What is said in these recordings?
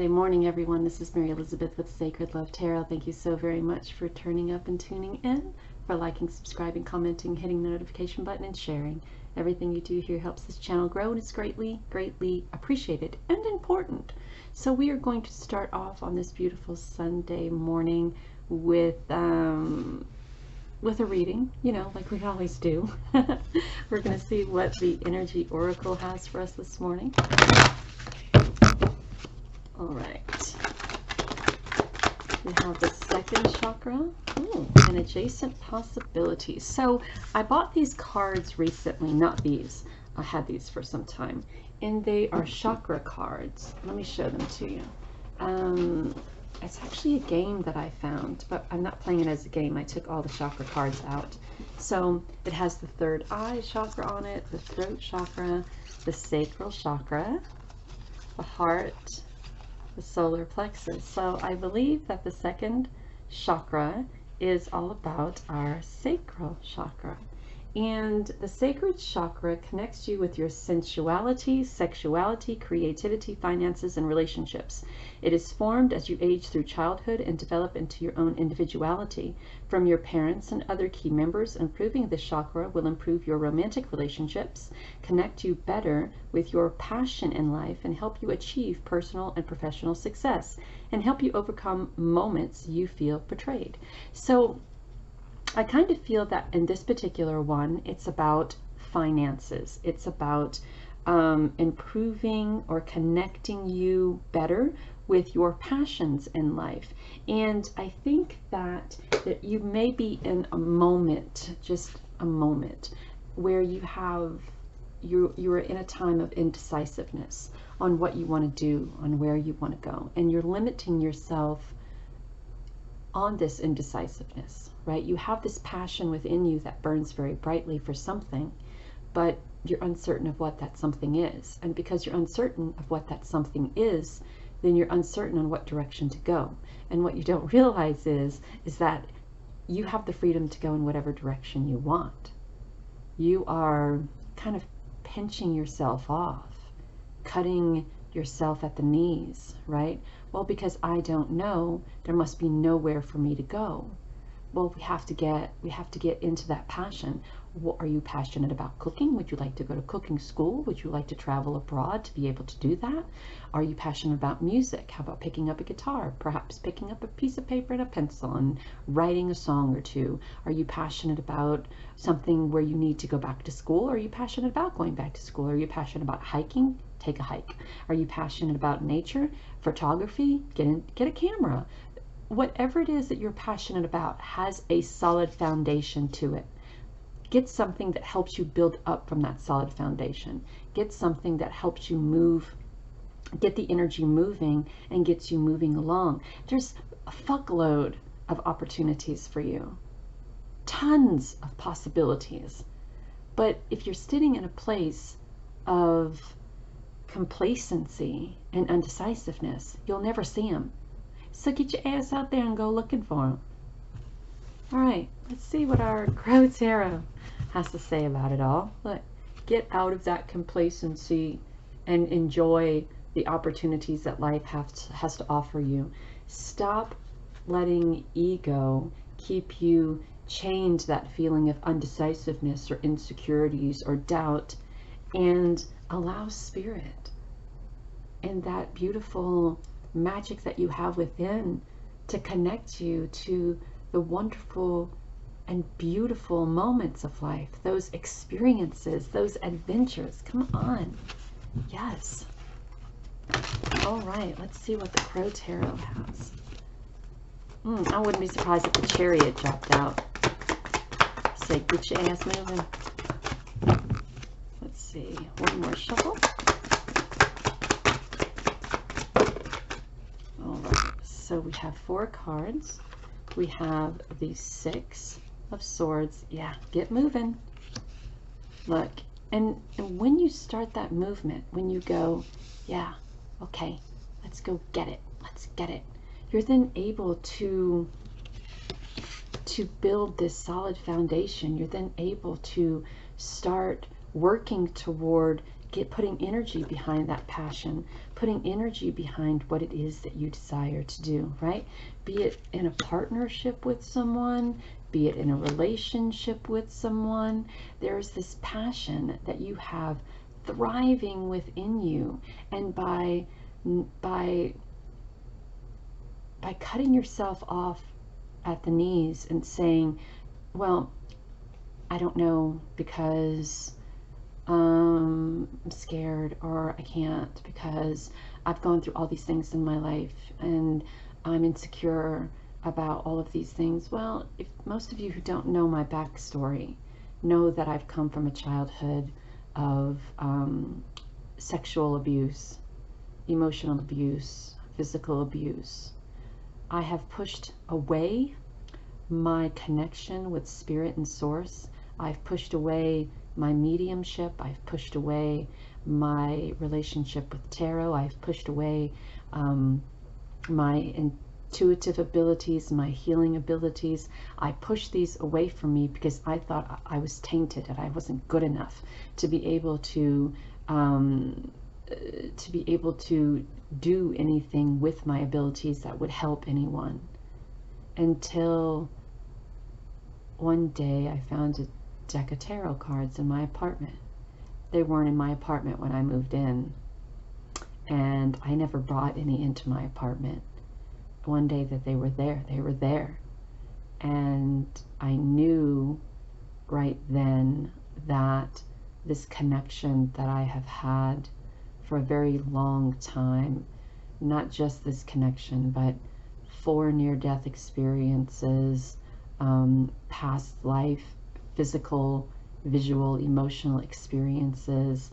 Sunday morning, everyone. This is Mary Elizabeth with Sacred Love Tarot. Thank you so very much for turning up and tuning in, for liking, subscribing, commenting, hitting the notification button, and sharing. Everything you do here helps this channel grow and is greatly, greatly appreciated and important. So we are going to start off on this beautiful Sunday morning with a reading, you know, like we always do. We're going to see what the Energy Oracle has for us this morning. All right. We have the second chakra. Ooh, and adjacent possibilities. So I bought these cards recently, not these. I had these for some time. And they are chakra cards. Let me show them to you. It's actually a game that I found, but I'm not playing it as a game. I took all the chakra cards out. So it has the third eye chakra on it, the throat chakra, the sacral chakra, the heart, the solar plexus. So I believe that the second chakra is all about our sacral chakra. And the sacred chakra connects you with your sensuality, sexuality, creativity, finances, and relationships. It is formed as you age through childhood and develop into your own individuality from your parents and other key members. Improving this chakra will improve your romantic relationships, connect you better with your passion in life, and help you achieve personal and professional success, and help you overcome moments you feel betrayed. So I kind of feel that in this particular one, it's about finances. It's about improving or connecting you better with your passions in life. And I think that you may be in a moment, just a moment, where you're in a time of indecisiveness on what you want to do, on where you want to go. And you're limiting yourself on this indecisiveness, right? You have this passion within you that burns very brightly for something, but you're uncertain of what that something is. And because you're uncertain of what that something is, then you're uncertain on what direction to go. And what you don't realize is that you have the freedom to go in whatever direction you want. You are kind of pinching yourself off, cutting yourself at the knees, right? Well, because I don't know, there must be nowhere for me to go. Well, we have to get into that passion. What, are you passionate about cooking? Would you like to go to cooking school? Would you like to travel abroad to be able to do that? Are you passionate about music? How about picking up a guitar? Perhaps picking up a piece of paper and a pencil and writing a song or two? Are you passionate about something where you need to go back to school? Are you passionate about going back to school? Are you passionate about hiking? Take a hike. Are you passionate about nature, photography? Get a camera. Whatever it is that you're passionate about has a solid foundation to it. Get something that helps you build up from that solid foundation. Get something that helps you move, get the energy moving and gets you moving along. There's a fuckload of opportunities for you. Tons of possibilities. But if you're sitting in a place of complacency and undecisiveness, you'll never see them. So get your ass out there and go looking for them. All right, let's see what our Crow Tarot has to say about it all. Look, get out of that complacency and enjoy the opportunities that life has to offer you. Stop letting ego keep you chained to that feeling of undecisiveness or insecurities or doubt, and allow spirit and that beautiful magic that you have within to connect you to the wonderful and beautiful moments of life, those experiences, those adventures. Come on. Yes. All right, let's see what the Crow Tarot has. I wouldn't be surprised if the Chariot dropped out. Say, get your ass moving. Let's see, one more shuffle. So we have 4 cards. We have the 6 of Swords. Yeah, get moving. Look, and when you start that movement, when you go, yeah, okay, let's go get it. Let's get it. You're then able to build this solid foundation. You're then able to start working toward putting energy behind that passion, putting energy behind what it is that you desire to do, right? Be it in a partnership with someone, be it in a relationship with someone, there's this passion that you have thriving within you. And by cutting yourself off at the knees and saying, well, I don't know because I'm scared, or I can't because I've gone through all these things in my life and I'm insecure about all of these things. Well, if most of you who don't know my backstory know that I've come from a childhood of sexual abuse, emotional abuse, physical abuse. I have pushed away my connection with spirit and source. I've pushed away my mediumship. I've pushed away my relationship with tarot. I've pushed away my intuitive abilities, my healing abilities. I pushed these away from me because I thought I was tainted and I wasn't good enough to be able to do anything with my abilities that would help anyone. Until one day I found a deck of tarot cards in my apartment. They weren't in my apartment when I moved in, and I never brought any into my apartment. One day that they were there, and I knew right then that this connection that I have had for a very long time, not just this connection, but 4 near-death experiences, past life, physical, visual, emotional experiences,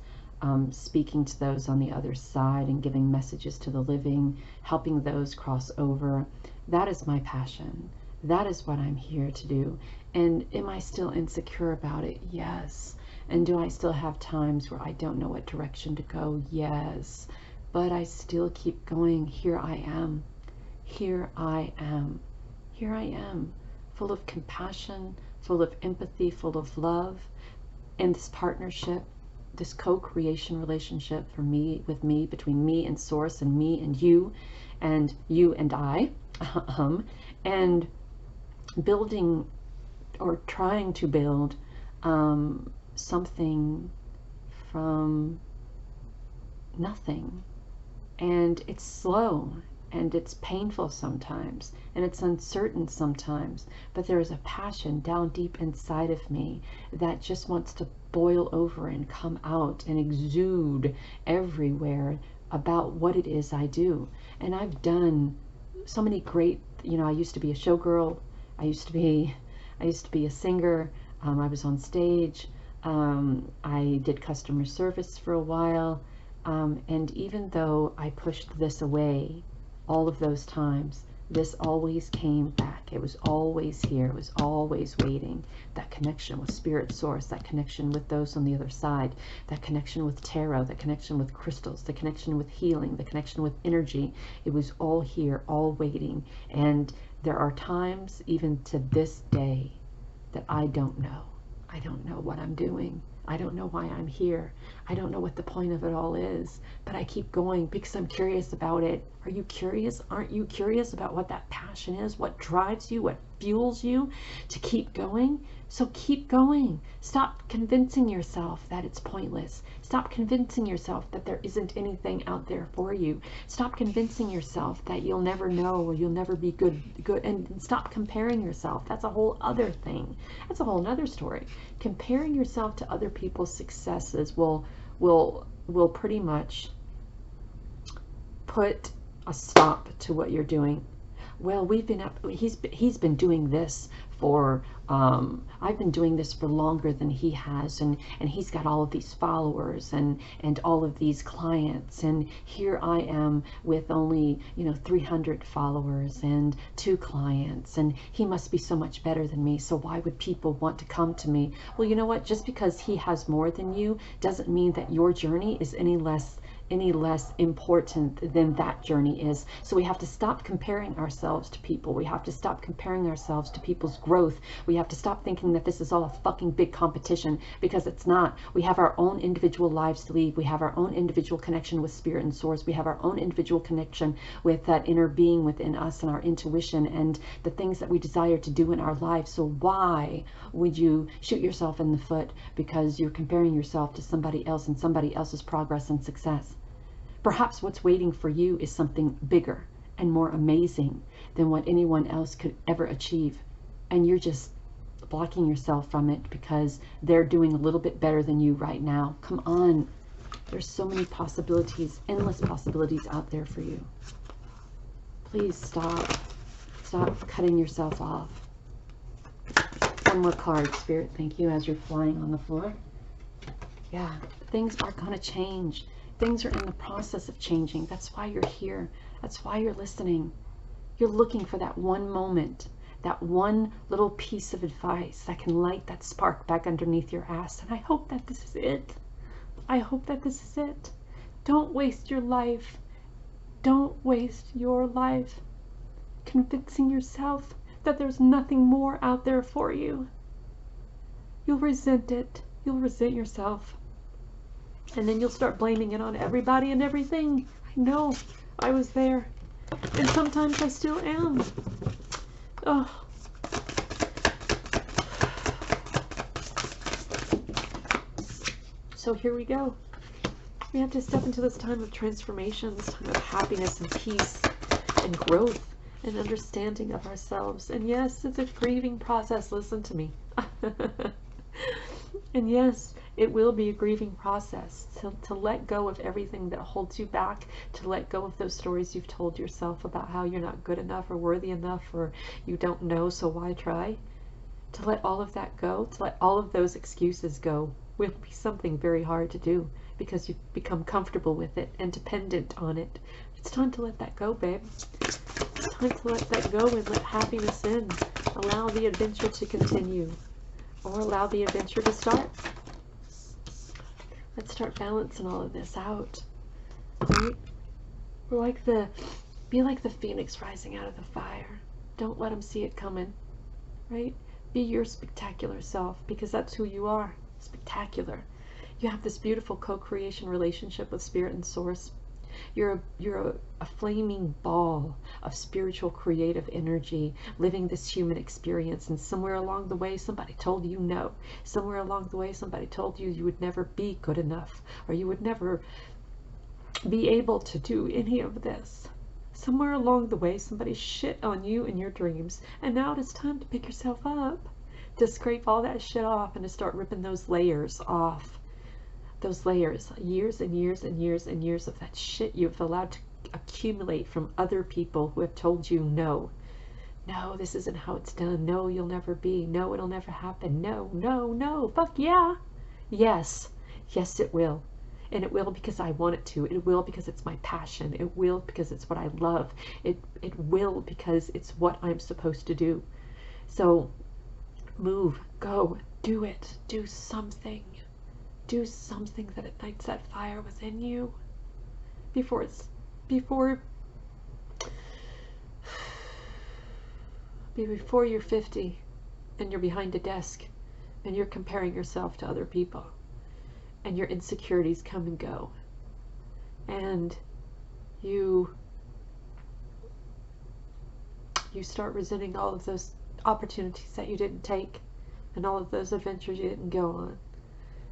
speaking to those on the other side and giving messages to the living, helping those cross over. That is my passion. That is what I'm here to do. And am I still insecure about it? Yes. And do I still have times where I don't know what direction to go? Yes. But I still keep going. Here I am. Here I am. Here I am. Full of compassion, full of empathy, full of love. And this partnership, this co-creation relationship for me, with me, between me and source, and me and you and I, and building or trying to build something from nothing. And it's slow and it's painful sometimes and it's uncertain sometimes, but there is a passion down deep inside of me that just wants to boil over and come out and exude everywhere about what it is I do. And I've done so many great, I used to be a showgirl, I used to be a singer, I was on stage, I did customer service for a while, and even though I pushed this away all of those times, this always came back. It was always here. It was always waiting. That connection with spirit source, that connection with those on the other side, that connection with tarot, that connection with crystals, the connection with healing, the connection with energy. It was all here, all waiting. And there are times, even to this day, that I don't know. I don't know what I'm doing. I don't know why I'm here. I don't know what the point of it all is, but I keep going because I'm curious about it. Are you curious? Aren't you curious about what that passion is? What drives you? What fuels you to keep going? So keep going. Stop convincing yourself that it's pointless. Stop convincing yourself that there isn't anything out there for you. Stop convincing yourself that you'll never know or you'll never be good, and stop comparing yourself. That's a whole other thing. That's a whole other story. Comparing yourself to other people's successes will pretty much put a stop to what you're doing. Well, he's been doing this for, I've been doing this for longer than he has, and he's got all of these followers and all of these clients, and here I am with only 300 followers and 2 clients, and he must be so much better than me, so why would people want to come to me? Well, you know what, just because he has more than you doesn't mean that your journey is any less any less important than that journey is. So we have to stop comparing ourselves to people. We have to stop comparing ourselves to people's growth. We have to stop thinking that this is all a fucking big competition, because it's not. We have our own individual lives to lead. We have our own individual connection with spirit and source. We have our own individual connection with that inner being within us and our intuition and the things that we desire to do in our lives. So why would you shoot yourself in the foot because you're comparing yourself to somebody else and somebody else's progress and success? Perhaps what's waiting for you is something bigger and more amazing than what anyone else could ever achieve. And you're just blocking yourself from it because they're doing a little bit better than you right now. Come on. There's so many possibilities, endless possibilities out there for you. Please stop. Stop cutting yourself off. One more card, Spirit. Thank you, as you're flying on the floor. Yeah, things are going to change. Things are in the process of changing. That's why you're here. That's why you're listening. You're looking for that one moment, that one little piece of advice that can light that spark back underneath your ass. And I hope that this is it. I hope that this is it. Don't waste your life. Don't waste your life convincing yourself that there's nothing more out there for you. You'll resent it. You'll resent yourself. And then you'll start blaming it on everybody and everything. I know. I was there. And sometimes I still am. Oh. So here we go. We have to step into this time of transformation, this time of happiness and peace and growth and understanding of ourselves. And yes, it's a grieving process. Listen to me. And yes, it will be a grieving process to let go of everything that holds you back, to let go of those stories you've told yourself about how you're not good enough or worthy enough or you don't know, so why try? To let all of that go, to let all of those excuses go, will be something very hard to do because you've become comfortable with it and dependent on it. It's time to let that go, babe. It's time to let that go and let happiness in. Allow the adventure to continue. Or allow the adventure to start. Let's start balancing all of this out. Right? Be like the phoenix rising out of the fire. Don't let them see it coming. Right? Be your spectacular self, because that's who you are. Spectacular. You have this beautiful co-creation relationship with spirit and source. You're a flaming ball of spiritual creative energy living this human experience, and somewhere along the way somebody told you no. Somewhere along the way somebody told you you would never be good enough, or you would never be able to do any of this. Somewhere along the way somebody shit on you and your dreams, and now it is time to pick yourself up, to scrape all that shit off and to start ripping those layers off. Those layers, years and years and years and years of that shit you've allowed to accumulate from other people who have told you no. No, this isn't how it's done. No, you'll never be. No, it'll never happen. No, no, no. Fuck yeah. Yes. Yes, it will. And it will because I want it to. It will because it's my passion. It will because it's what I love. It will because it's what I'm supposed to do. So move, go, do it. Do something. Do something that ignites that fire within you before you're 50 and you're behind a desk and you're comparing yourself to other people and your insecurities come and go and you start resenting all of those opportunities that you didn't take and all of those adventures you didn't go on.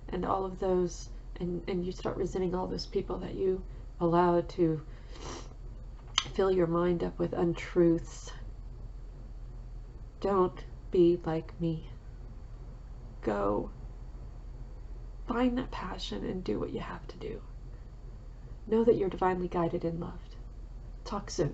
And all of those, and you start resenting all those people that you allowed to fill your mind up with untruths. Don't be like me. Go. Find that passion and do what you have to do. Know that you're divinely guided and loved. Talk soon.